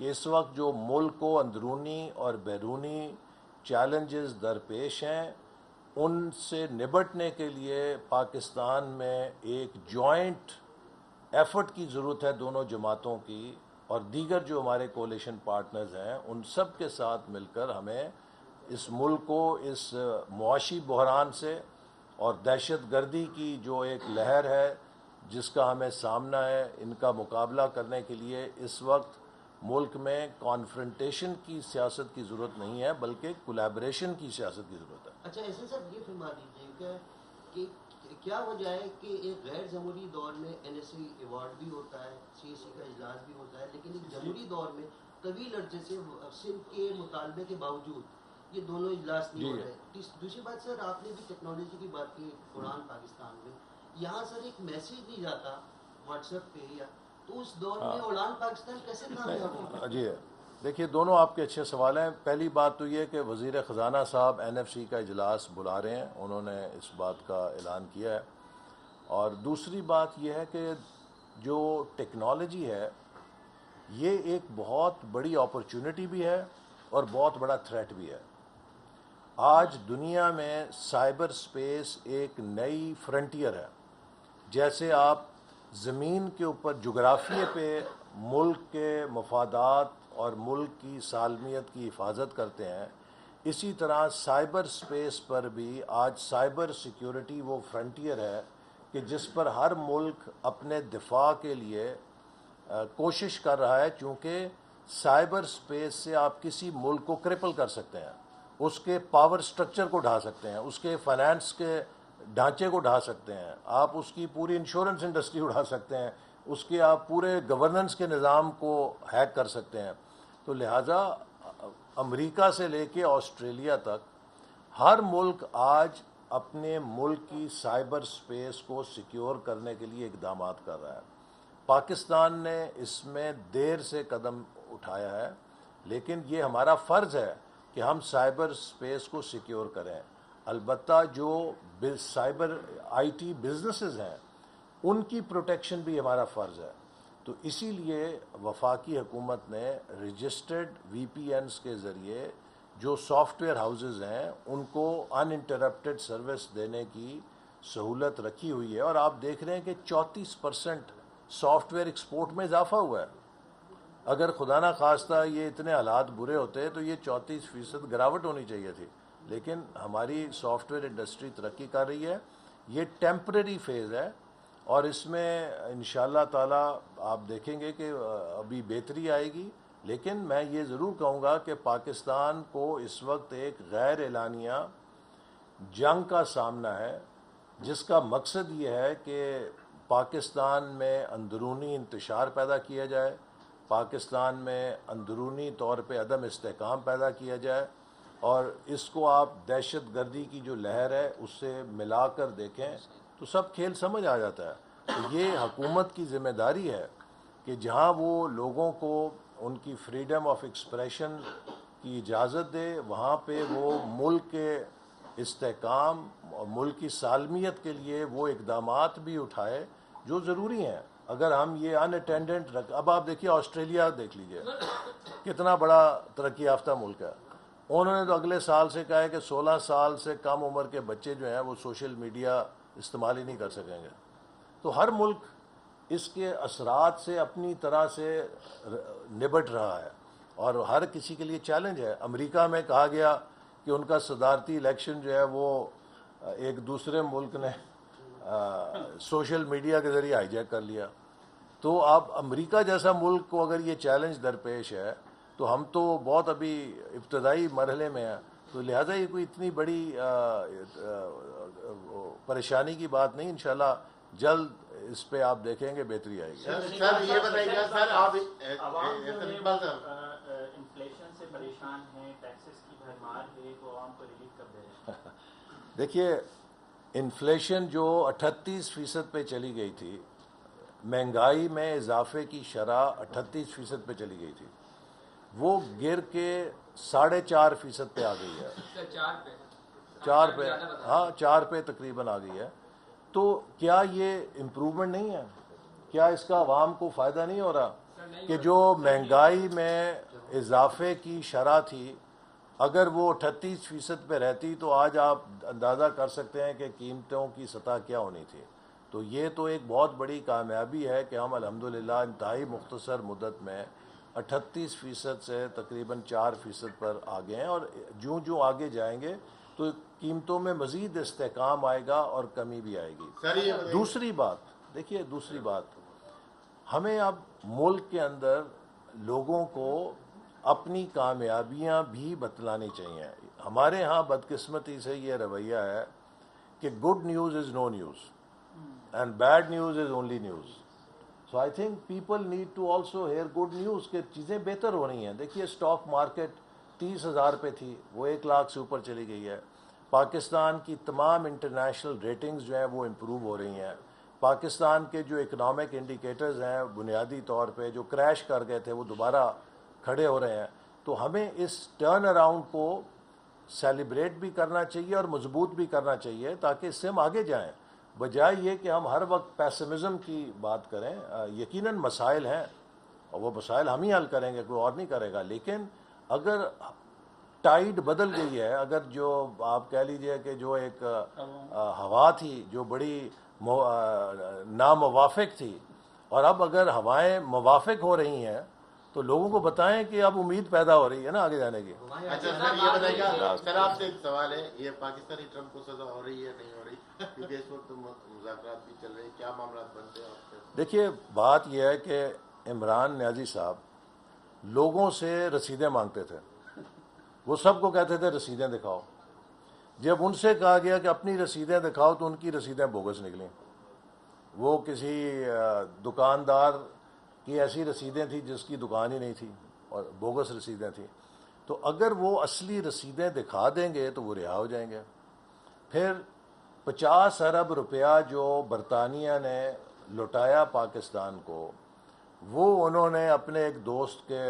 کہ اس وقت جو ملک کو اندرونی اور بیرونی چیلنجز درپیش ہیں ان سے نبٹنے کے لیے پاکستان میں ایک جوائنٹ ایفرٹ کی ضرورت ہے دونوں جماعتوں کی اور دیگر جو ہمارے کولیشن پارٹنرز ہیں ان سب کے ساتھ مل کر ہمیں اس ملک کو اس معاشی بحران سے اور دہشت گردی کی جو ایک لہر ہے جس کا ہمیں سامنا ہے ان کا مقابلہ کرنے کے لیے اس وقت ملک میں کانفرنٹیشن کی سیاست کی ضرورت نہیں ہے بلکہ کولیبریشن کی سیاست کی ضرورت ہے۔ اچھا ایسے سر یہ فرما دیجیے کہ کیا وجہ ہے کہ ایک غیر جمہوری دور میں این ایس سی ایوارڈ بھی ہوتا ہے، سی ایس سی کا اجلاس بھی ہوتا ہے، لیکن ایک جمہوری دور میں طویل عرصے سے صنف کے مطالبے کے باوجود یہ دونوں اجلاس نہیں ہو رہے۔ دوسری بات سر آپ نے بھی ٹیکنالوجی کی بات کی، قرآن پاکستان میں یہاں سر ایک میسیج نہیں جاتا واٹس ایپ پہ یا تو اس دور میں اڑان پاکستان کیسے کامیاب ہوگا؟ جی دیکھیے دونوں آپ کے اچھے سوال ہیں۔ پہلی بات تو یہ کہ وزیر خزانہ صاحب این ایف سی کا اجلاس بلا رہے ہیں، انہوں نے اس بات کا اعلان کیا ہے، اور دوسری بات یہ ہے کہ جو ٹیکنالوجی ہے یہ ایک بہت بڑی اپرچونٹی بھی ہے اور بہت بڑا تھریٹ بھی ہے۔ آج دنیا میں سائبر سپیس ایک نئی فرنٹیئر ہے۔ جیسے آپ زمین کے اوپر جغرافیے پہ ملک کے مفادات اور ملک کی سالمیت کی حفاظت کرتے ہیں، اسی طرح سائبر سپیس پر بھی آج سائبر سیکیورٹی وہ فرنٹیئر ہے کہ جس پر ہر ملک اپنے دفاع کے لیے کوشش کر رہا ہے، چونکہ سائبر سپیس سے آپ کسی ملک کو کرپل کر سکتے ہیں، اس کے پاور سٹرکچر کو ڈھا سکتے ہیں، اس کے فائنانس کے ڈھانچے کو ڈھا سکتے ہیں، آپ اس کی پوری انشورنس انڈسٹری اڑا سکتے ہیں، اس کے آپ پورے گورننس کے نظام کو ہیک کر سکتے ہیں۔ تو لہٰذا امریکہ سے لے کے آسٹریلیا تک ہر ملک آج اپنے ملک کی سائبر سپیس کو سیکیور کرنے کے لیے اقدامات کر رہا ہے۔ پاکستان نے اس میں دیر سے قدم اٹھایا ہے، لیکن یہ ہمارا فرض ہے کہ ہم سائبر سپیس کو سیکیور کریں۔ البتہ جو سائبر آئی ٹی بزنسز ہیں ان کی پروٹیکشن بھی ہمارا فرض ہے۔ تو اسی لیے وفاقی حکومت نے رجسٹرڈ وی پی اینز کے ذریعے جو سافٹ ویئر ہاؤسز ہیں ان کو ان انٹرپٹڈ سروس دینے کی سہولت رکھی ہوئی ہے، اور آپ دیکھ رہے ہیں کہ 34% سافٹ ویئر ایکسپورٹ میں اضافہ ہوا ہے۔ اگر خدا نہ خواستہ یہ اتنے حالات برے ہوتے تو یہ 34% گراوٹ ہونی چاہیے تھی، لیکن ہماری سافٹ ویئر انڈسٹری ترقی کر رہی ہے۔ یہ ٹیمپرری فیز ہے اور اس میں انشاءاللہ تعالی آپ دیکھیں گے کہ ابھی بہتری آئے گی، لیکن میں یہ ضرور کہوں گا کہ پاکستان کو اس وقت ایک غیر اعلانیہ جنگ کا سامنا ہے، جس کا مقصد یہ ہے کہ پاکستان میں اندرونی انتشار پیدا کیا جائے، پاکستان میں اندرونی طور پہ عدم استحکام پیدا کیا جائے، اور اس کو آپ دہشت گردی کی جو لہر ہے اس سے ملا کر دیکھیں تو سب کھیل سمجھ آ جاتا ہے۔ تو یہ حکومت کی ذمہ داری ہے کہ جہاں وہ لوگوں کو ان کی فریڈم آف ایکسپریشن کی اجازت دے وہاں پہ وہ ملک کے استحکام اور ملک کی سالمیت کے لیے وہ اقدامات بھی اٹھائے جو ضروری ہیں۔ اگر ہم یہ ان اٹینڈنٹ اب آپ دیکھیے آسٹریلیا دیکھ لیجئے کتنا بڑا ترقی یافتہ ملک ہے، انہوں نے تو اگلے سال سے کہا ہے کہ 16 سال سے کم عمر کے بچے جو ہیں وہ سوشل میڈیا استعمال ہی نہیں کر سکیں گے۔ تو ہر ملک اس کے اثرات سے اپنی طرح سے نبٹ رہا ہے اور ہر کسی کے لیے چیلنج ہے۔ امریکہ میں کہا گیا کہ ان کا صدارتی الیکشن جو ہے وہ ایک دوسرے ملک نے سوشل میڈیا کے ذریعے ہائی جیک کر لیا۔ تو اب امریکہ جیسا ملک کو اگر یہ چیلنج درپیش ہے تو ہم تو بہت ابھی ابتدائی مرحلے میں ہیں، تو لہٰذا یہ کوئی اتنی بڑی پریشانی کی بات نہیں، انشاءاللہ جلد اس پہ آپ دیکھیں گے بہتری آئے گی۔ سر یہ بتائیے سر آپ انفلیشن سے پریشان ہیں، ٹیکسز کی بھرمار ہے، تو عوام کو ریلیف کب دے رہے ہیں؟ دیکھیے انفلیشن جو 38% پہ چلی گئی تھی، مہنگائی میں اضافے کی شرح 38% پہ چلی گئی تھی، وہ گر کے 4.5% پہ آ گئی ہے، 4 پہ تقریباً آ گئی ہے۔ تو کیا یہ امپروومنٹ نہیں ہے؟ کیا اس کا عوام کو فائدہ نہیں ہو رہا؟ کہ جو مہنگائی میں اضافے کی شرح تھی اگر وہ 38% پہ رہتی تو آج آپ اندازہ کر سکتے ہیں کہ قیمتوں کی سطح کیا ہونی تھی. تو یہ تو ایک بہت بڑی کامیابی ہے کہ ہم الحمدللہ انتہائی مختصر مدت میں 38% سے تقریباً 4% پر آ گئے ہیں، اور جوں آگے جائیں گے تو قیمتوں میں مزید استحکام آئے گا اور کمی بھی آئے گی. دوسری بات ہمیں اب ملک کے اندر لوگوں کو اپنی کامیابیاں بھی بتلانی چاہیے. ہمارے ہاں بدقسمتی سے یہ رویہ ہے کہ good news is no news and bad news is only news. So I think people need to also hear good news کہ چیزیں بہتر ہو رہی ہیں. دیکھیے اسٹاک مارکیٹ 30,000 پہ تھی، وہ 1 لاکھ سے اوپر چلی گئی ہے. پاکستان کی تمام انٹرنیشنل ریٹنگز جو ہیں وہ امپروو ہو رہی ہیں. پاکستان کے جو اکنامک انڈیکیٹرز ہیں بنیادی طور پہ جو کریش کر گئے تھے وہ دوبارہ کھڑے ہو رہے ہیں. تو ہمیں اس ٹرن اراؤنڈ کو سیلیبریٹ بھی کرنا چاہیے اور مضبوط بھی کرنا چاہیے تاکہ اس سے ہم آگے جائیں، بجائے یہ کہ ہم ہر وقت پیسمزم کی بات کریں. یقیناً مسائل ہیں اور وہ مسائل ہم ہی حل کریں گے، کوئی اور نہیں کرے گا. لیکن اگر ٹائیڈ بدل گئی ہے، اگر جو آپ کہہ لیجئے کہ جو ایک ہوا تھی جو بڑی ناموافق تھی، اور اب اگر ہوائیں موافق ہو رہی ہیں تو لوگوں کو بتائیں کہ اب امید پیدا ہو رہی ہے نا آگے جانے کی. اچھا سر یہ بتائیے سر آپ سے ایک سوال ہے، یہ پاکستانی ٹرمپ کو سزا ہو رہی ہے نہیں ہو رہی؟ کیونکہ اس وقت مذاکرات بھی چل رہے ہیں، کیا معاملات بنتے ہیں آپ کے؟ دیکھیے بات یہ ہے کہ عمران نیازی صاحب لوگوں سے رسیدیں مانگتے تھے، وہ سب کو کہتے تھے رسیدیں دکھاؤ. جب ان سے کہا گیا کہ اپنی رسیدیں دکھاؤ تو ان کی رسیدیں بوگس نکلیں. وہ کسی دکاندار کی ایسی رسیدیں تھیں جس کی دکان ہی نہیں تھی اور بوگس رسیدیں تھیں. تو اگر وہ اصلی رسیدیں دکھا دیں گے تو وہ رہا ہو جائیں گے. پھر 50 ارب روپیہ جو برطانیہ نے لوٹایا پاکستان کو، وہ انہوں نے اپنے ایک دوست کے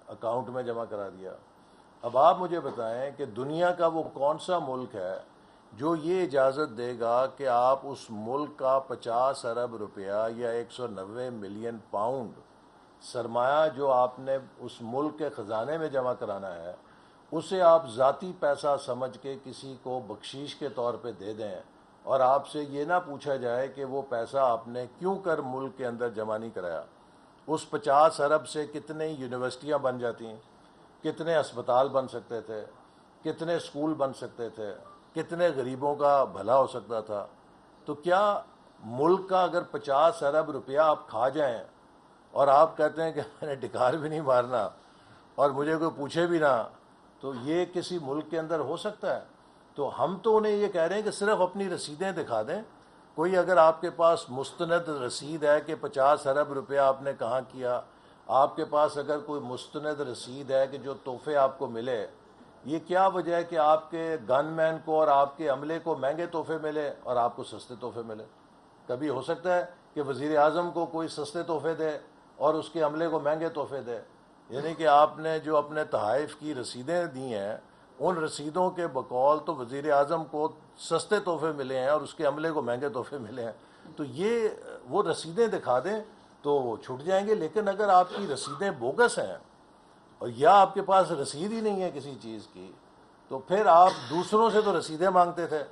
اکاؤنٹ میں جمع کرا دیا. اب آپ مجھے بتائیں کہ دنیا کا وہ کون سا ملک ہے جو یہ اجازت دے گا کہ آپ اس ملک کا 50 ارب روپیہ یا 190 ملین پاؤنڈ سرمایہ جو آپ نے اس ملک کے خزانے میں جمع کرانا ہے اسے آپ ذاتی پیسہ سمجھ کے کسی کو بخشیش کے طور پہ دے دیں، اور آپ سے یہ نہ پوچھا جائے کہ وہ پیسہ آپ نے کیوں کر ملک کے اندر جمع نہیں کرایا. اس 50 ارب سے کتنے یونیورسٹیاں بن جاتی ہیں، کتنے اسپتال بن سکتے تھے، کتنے اسکول بن سکتے تھے، کتنے غریبوں کا بھلا ہو سکتا تھا. تو کیا ملک کا اگر 50 ارب روپیہ آپ کھا جائیں اور آپ کہتے ہیں کہ میں نے ڈکار بھی نہیں مارنا اور مجھے کوئی پوچھے بھی نہ، تو یہ کسی ملک کے اندر ہو سکتا ہے؟ تو ہم تو انہیں یہ کہہ رہے ہیں کہ صرف اپنی رسیدیں دکھا دیں. کوئی اگر آپ کے پاس مستند رسید ہے کہ 50 ارب روپیہ آپ نے کہاں کیا، آپ کے پاس اگر کوئی مستند رسید ہے کہ جو تحفے آپ کو ملے، یہ کیا وجہ ہے کہ آپ کے گن مین کو اور آپ کے عملے کو مہنگے تحفے ملے اور آپ کو سستے تحفے ملے؟ کبھی ہو سکتا ہے کہ وزیر اعظم کو کوئی سستے تحفے دے اور اس کے عملے کو مہنگے تحفے دے؟ یعنی کہ آپ نے جو اپنے تحائف کی رسیدیں دی ہیں ان رسیدوں کے بقول تو وزیر اعظم کو سستے تحفے ملے ہیں اور اس کے عملے کو مہنگے تحفے ملے ہیں. تو یہ وہ رسیدیں دکھا دیں تو وہ چھٹ جائیں گے. لیکن اگر آپ کی رسیدیں بوگس ہیں اور یا آپ کے پاس رسید ہی نہیں ہے کسی چیز کی، تو پھر آپ دوسروں سے تو رسیدیں مانگتے تھے،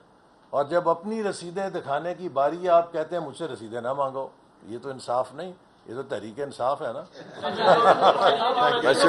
اور جب اپنی رسیدیں دکھانے کی باری آپ کہتے ہیں مجھ سے رسیدیں نہ مانگو. یہ تو انصاف نہیں، یہ تو تحریک انصاف ہے نا.